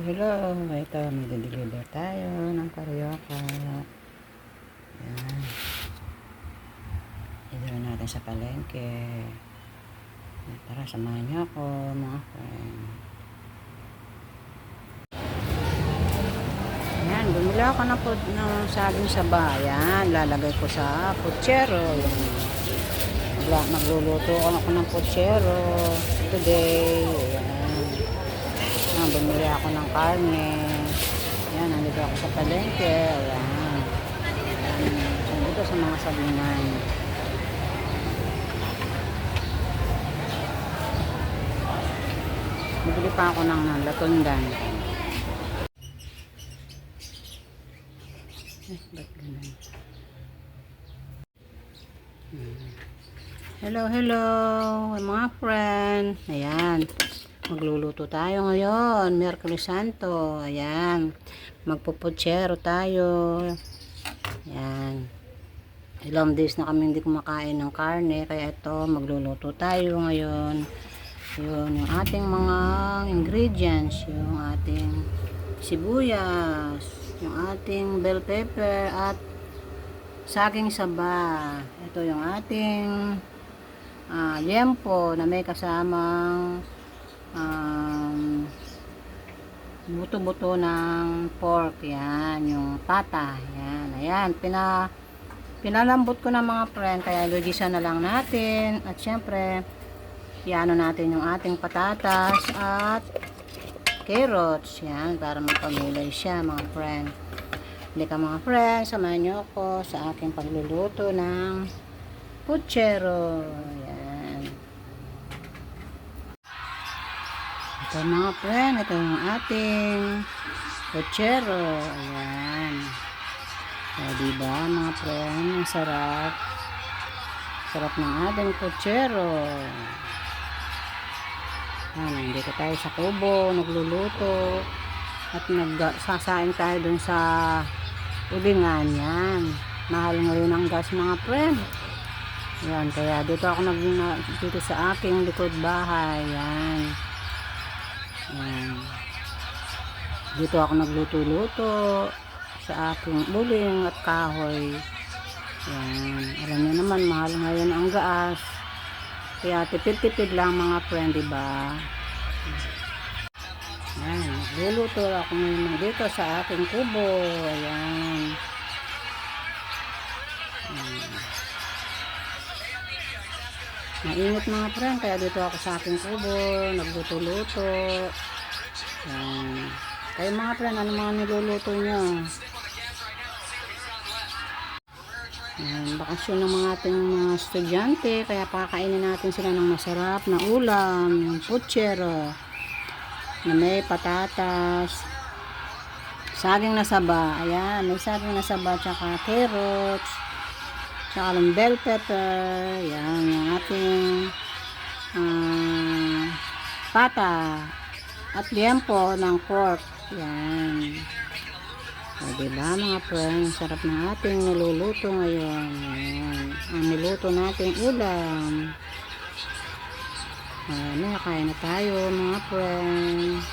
Hello, ito, mag-deliver tayo ng karyoka. Yan. Idawin natin sa palengke. Tara, samahan niyo ako, mga friend. Yan, bumili ako ng saging sa bayan. Lalagay ko sa putsero. Magluluto ako ng putsero today. Yan, bumili ako ng karne. Yan, nandito ako sa palengke. Ayan. Nandito sa mga sabungan. Bumili pa ako ng latundan. Ba't ganun? Hello, mga friend. Ayan. Magluluto tayo ngayon. Miyerkules Santo. Ayan. Magpuputsero tayo. Ayan. Ilang days na kami hindi kumakain ng karne. Kaya ito, magluluto tayo ngayon. Yun, yung ating mga ingredients. Yung ating sibuyas. Yung ating bell pepper. At saging saba. Ito yung ating liempo na may kasamang buto-buto ng pork. Yan, yung pata. Yan, ayan, pinalambot ko na mga friend, kaya lugisa na lang natin. At syempre, iano natin yung ating patatas at carrots. Yan, para magpamulay siya mga friend. Hindi ka mga friend, samahan nyo ako sa aking pagluluto ng putsero. Yan. Ito mga friend, ito yung ating putsero. Ayan. O, diba mga friend, ang sarap. Sarap ng ating putsero. Ayan, nandito tayo sa kubo, nagluluto. At nagsasaing tayo dun sa ulingan. Yan. Mahal ngayon ang gas mga friend. Ayan, kaya dito ako dito sa aking likod bahay. Yan. Yan. Dito ako nagluto-luto sa aking uling at kahoy. Yan. Alam niyo naman, mahal ngayon ang gas. Kaya tipid-tipid lang mga friend, diba? Yan. Luluto ako ngayon dito sa aking kubo. Ayan. Mainit mga friend, kaya dito ako sa aking kubo, nagluto-luto. Yan. Kaya mga friend, ano mga niluluto nyo? Yan, bakasyon ng mga ating mga estudyante, kaya pakakainin natin sila ng masarap na ulam, yung putsero, na may patatas, saging na saba. Ayan, may saging na saba, tsaka carrots, tsaka ng bell pepper. Yan, yung ating pata at liempo ng pork. Yan. O, diba mga friends, sarap na ating niluluto ngayon. Yan, ang niluto nating ulam. Ayan, nakakain na tayo mga friends.